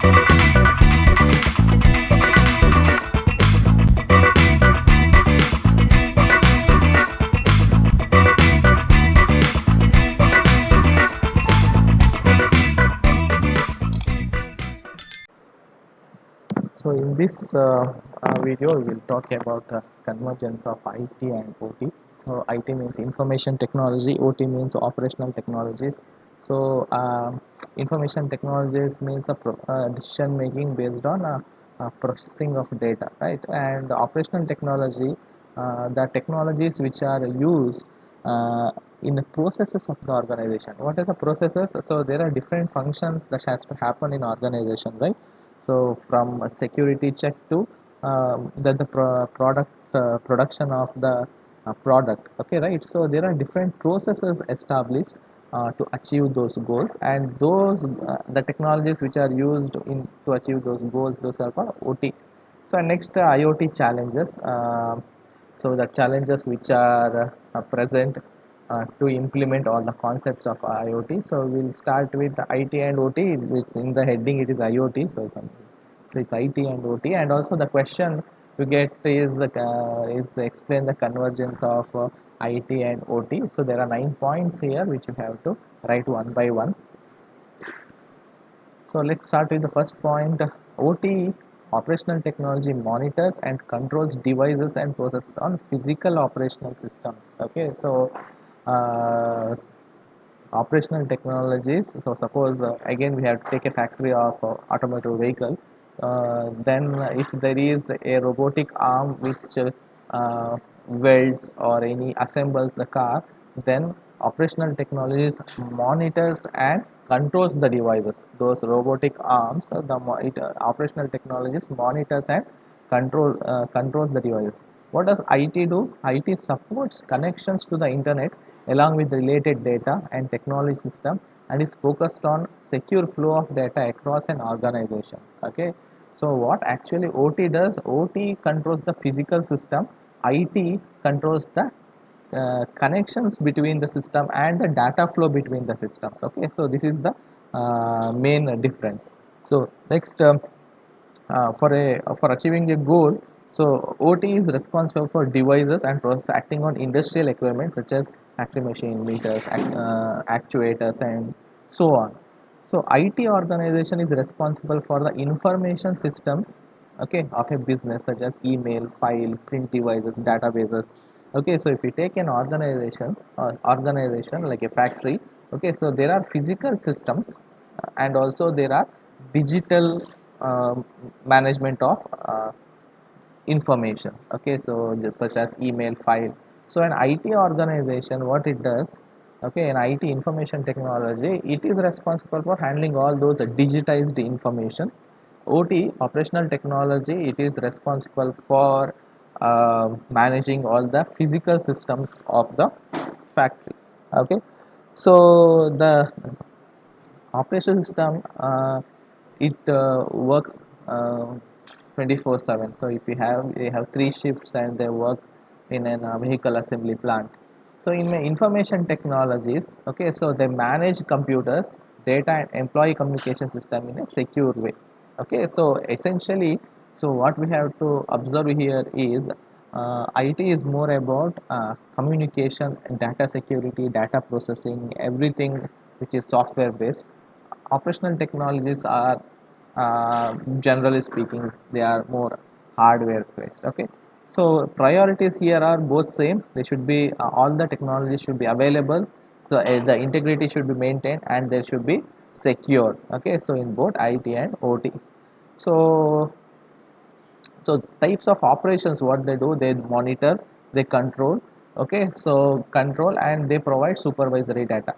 So in this video, we will talk about the convergence of IT and OT. So IT means information technology, OT means operational technologies. So information technologies means a decision making based on processing of data, right? And operational technology, the technologies which are used uh, in the processes of the organization. What are the processes? So there are different functions that has to happen in organization, right? So from a security check to the product production of the product, okay, right? So there are different processes established to achieve those goals, and those the technologies which are used in to achieve those goals, those are called OT. So next, IoT challenges. So the challenges which are present to implement all the concepts of IoT. So we'll start with the IT and OT. It's in the heading, it is IoT. So it's IT and OT, and also the question you get is explain the convergence of IT and OT. So there are 9 points here which you have to write one by one. So let's start with the first point. OT, operational technology, monitors and controls devices and processes on physical operational systems. Okay, so uh, operational technologies. So suppose again we have to take a factory of automotive vehicle. Then if there is a robotic arm which welds or any assembles the car, then operational technologies monitors and controls the devices. Those robotic arms, operational technologies monitors and controls the devices. What does IT do? IT supports connections to the internet along with related data and technology system, and is focused on secure flow of data across an organization. Okay, so what actually OT does? OT controls the physical system, IT controls the connections between the system and the data flow between the systems. Okay, so this is the main difference. So next, for achieving a goal, so OT is responsible for devices and process acting on industrial equipment such as factory machine, meters, actuators, and so on. So IT organization is responsible for the information systems, okay, of a business such as email, file, print devices, databases. Okay, so if you take an organization like a factory, okay, so there are physical systems and also there are digital management of information. Okay, so just such as email, file. So an IT organization, what it does, okay, an IT information technology, it is responsible for handling all those digitized information. OT, operational technology, it is responsible for managing all the physical systems of the factory. Okay, so the operation system, it works 24/7. So if you have three shifts and they work in an vehicle assembly plant. So in information technologies, okay, so they manage computers, data and employee communication system in a secure way. Okay, so essentially, so what we have to observe here is IT is more about communication, data security, data processing, everything which is software based. Operational technologies are, generally speaking, they are more hardware based. Okay, so priorities here are both same. They should be all the technologies should be available. So the integrity should be maintained and they should be secure. Okay, so in both IT and OT. So types of operations, what they do, they monitor, they control. Okay, so control and they provide supervisory data.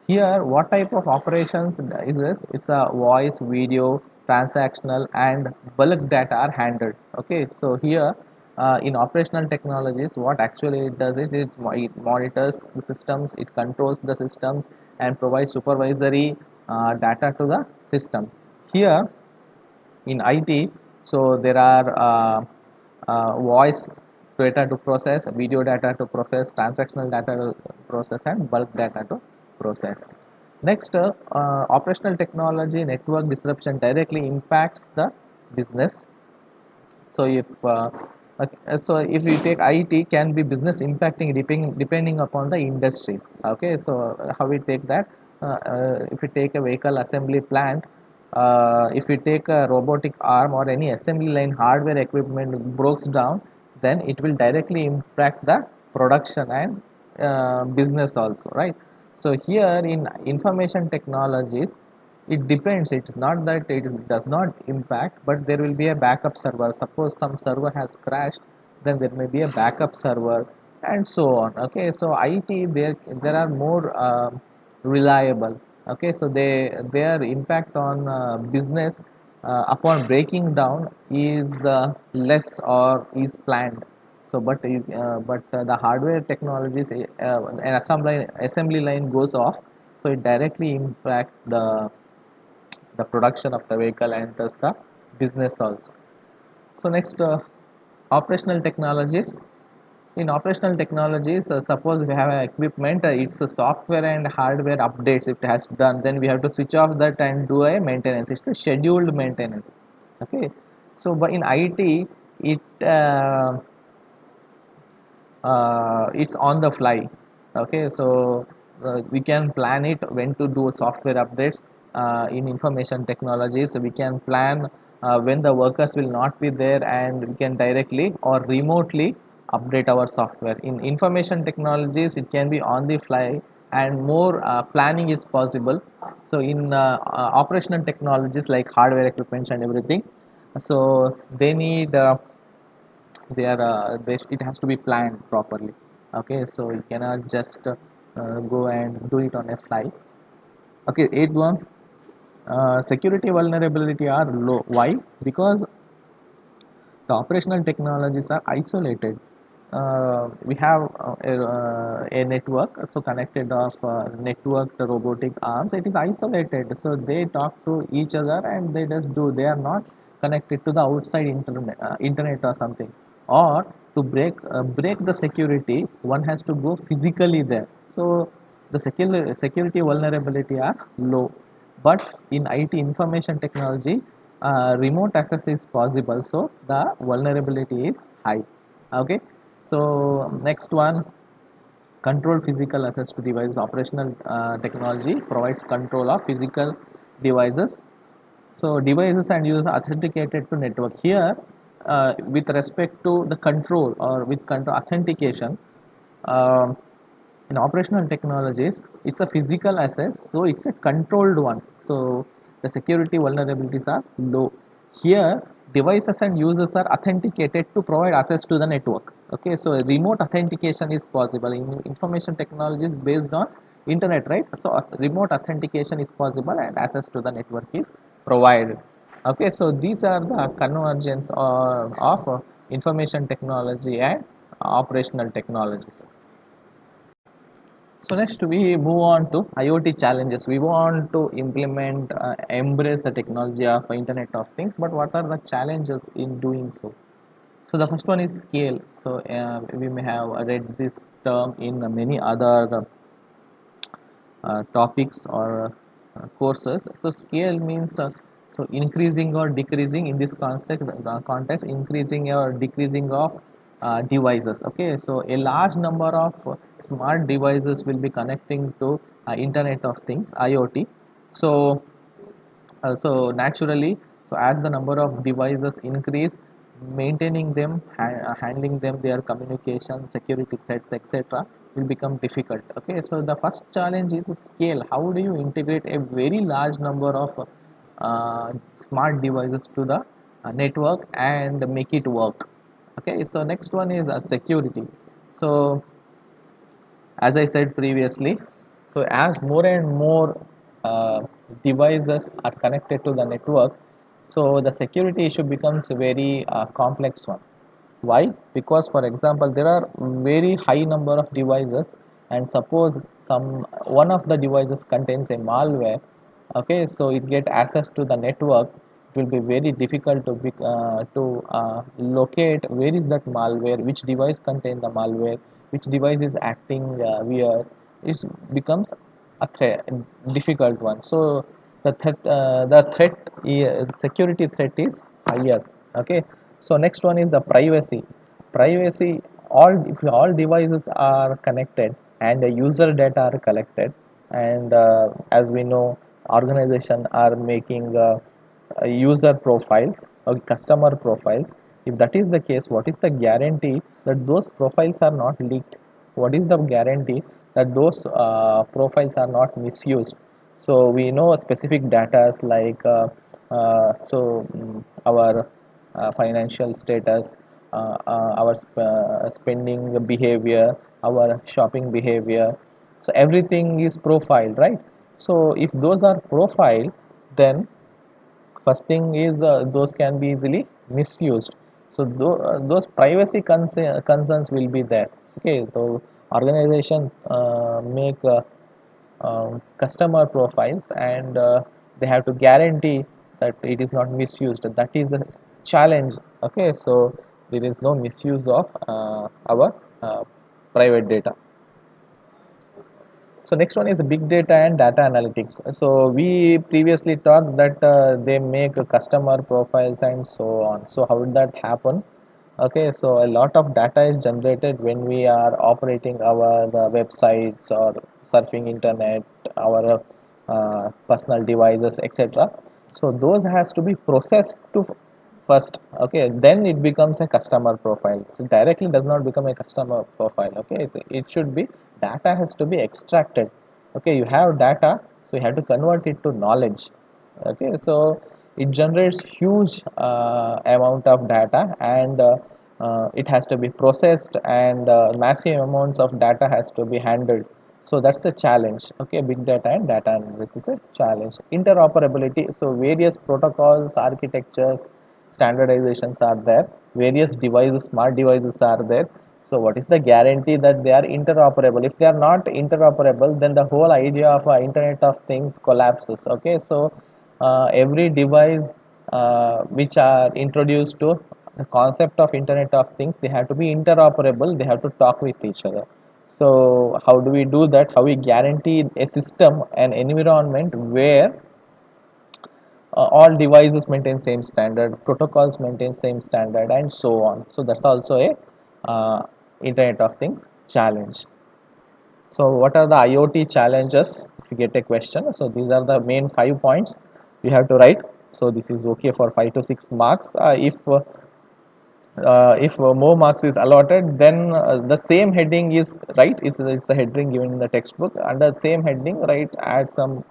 Here what type of operations is this? It's a voice, video, transactional and bulk data are handled. Okay, so here in operational technologies, what actually it does is it monitors the systems, it controls the systems and provides supervisory data to the systems. Here in IT, so there are voice data to process, video data to process, transactional data to process and bulk data to process. Next, operational technology network disruption directly impacts the business. So so if we take IT, can be business impacting depending upon the industries. Okay, so how we take that? If we take a vehicle assembly plant, if we take a robotic arm or any assembly line hardware equipment breaks down, then it will directly impact the production and business also, right? So here in information technologies, it depends. It is not that does not impact, but there will be a backup server. Suppose some server has crashed, then there may be a backup server, and so on. Okay, so IT, there are more reliable. Okay, so their impact on business upon breaking down is less or is planned. So the hardware technologies, an assembly line goes off, so it directly impact the production of the vehicle and thus the business also. So next, operational technologies. In operational technologies, suppose we have an equipment, it's a software and hardware updates if it has done, then we have to switch off that and do a maintenance. It's a scheduled maintenance. Okay, so but in IT, it it's on the fly. Okay, so we can plan it when to do software updates. In information technology, so we can plan when the workers will not be there, and we can directly or remotely update our software. In information technologies, it can be on the fly, and more planning is possible. So in operational technologies like hardware equipments and everything, so they need it has to be planned properly. Okay, so you cannot just go and do it on a fly. Okay, eighth one, security vulnerability are low. Why? Because the operational technologies are isolated. We have a network, so connected of networked robotic arms. It is isolated, so they talk to each other and they just do. They are not connected to the outside internet or something. Or to break the security, one has to go physically there. So the security vulnerability are low. But in IT, information technology, remote access is possible, so the vulnerability is high. Okay, so next one, control physical access to devices. Operational technology provides control of physical devices. So devices and users authenticated to network. Here, with respect to the control or with control authentication, um, in operational technologies, it's a physical access, so it's a controlled one, so the security vulnerabilities are low. Here, devices and users are authenticated to provide access to the network. Okay, so remote authentication is possible in information technologies based on internet, right? So remote authentication is possible and access to the network is provided. Okay, so these are the convergence of information technology and operational technologies. So next we move on to IoT challenges. We want to implement, embrace the technology of Internet of Things, but what are the challenges in doing so? So the first one is scale. So we may have read this term in many other topics or courses. So scale means so increasing or decreasing in this context, increasing or decreasing of devices. Okay, so a large number of smart devices will be connecting to Internet of Things, IoT. So so naturally, so as the number of devices increase, maintaining them, handling them, their communication, security threats, etc., will become difficult. Okay, so the first challenge is the scale. How do you integrate a very large number of smart devices to the network and make it work? Okay, so next one is security. So as I said previously, so as more and more uh, devices are connected to the network, so the security issue becomes a very complex one. Why? Because for example, there are very high number of devices, and suppose some one of the devices contains a malware. Okay, so it get access to the network. It will be very difficult to locate where is that malware, which device contain the malware, which device is acting weird. It becomes a difficult one. So the security threat is higher. Okay. So next one is the privacy. Privacy. If all devices are connected and the user data are collected, and as we know, organization are making user profiles or customer profiles. If that is the case, what is the guarantee that those profiles are not leaked? What is the guarantee that those profiles are not misused? So we know specific data like our financial status, our spending behavior, our shopping behavior. So everything is profiled, right? So if those are profiled, then first thing is those can be easily misused. So those privacy concerns will be there. Okay, so organization make customer profiles, and they have to guarantee that it is not misused. That is a challenge. Okay, so there is no misuse of our private data. So next one is big data and data analytics. So we previously talked that they make customer profiles and so on. So how did that happen? Okay, so a lot of data is generated when we are operating our websites or surfing internet, our personal devices, etc. So those has to be processed to first. Okay, then it becomes a customer profile. So directly does not become a customer profile. Okay, so it should be, data has to be extracted. Okay, you have data, so you have to convert it to knowledge. Okay, so it generates huge amount of data, and it has to be processed, and massive amounts of data has to be handled. So that's a challenge. Okay, big data and data analysis is a challenge. Interoperability. So various protocols, architectures, standardizations are there. Various devices, smart devices are there. So what is the guarantee that they are interoperable? If they are not interoperable, then the whole idea of Internet of Things collapses. Okay, so every device which are introduced to the concept of Internet of Things, they have to be interoperable. They have to talk with each other. So how do we do that? How we guarantee a system, an environment where all devices maintain same standard, protocols maintain same standard, and so on. So that's also a Internet of Things challenge. So what are the IoT challenges? If you get a question, so these are the main 5 points you have to write. So this is okay for 5 to 6 marks. If more marks is allotted, then the same heading is right. It's a heading given in the textbook. Under the same heading, right, add some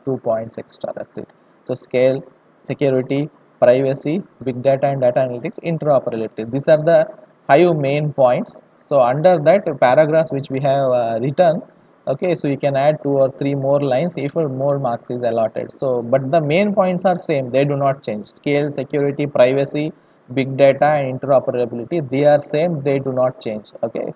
2 points extra. That's it. So scale, security, privacy, big data and data analytics, interoperability. These are the 5 main points. So under that paragraphs which we have written, okay, so you can add 2 or 3 more lines if more marks is allotted. So but the main points are same, they do not change. Scale, security, privacy, big data and interoperability, they are same, they do not change. Okay,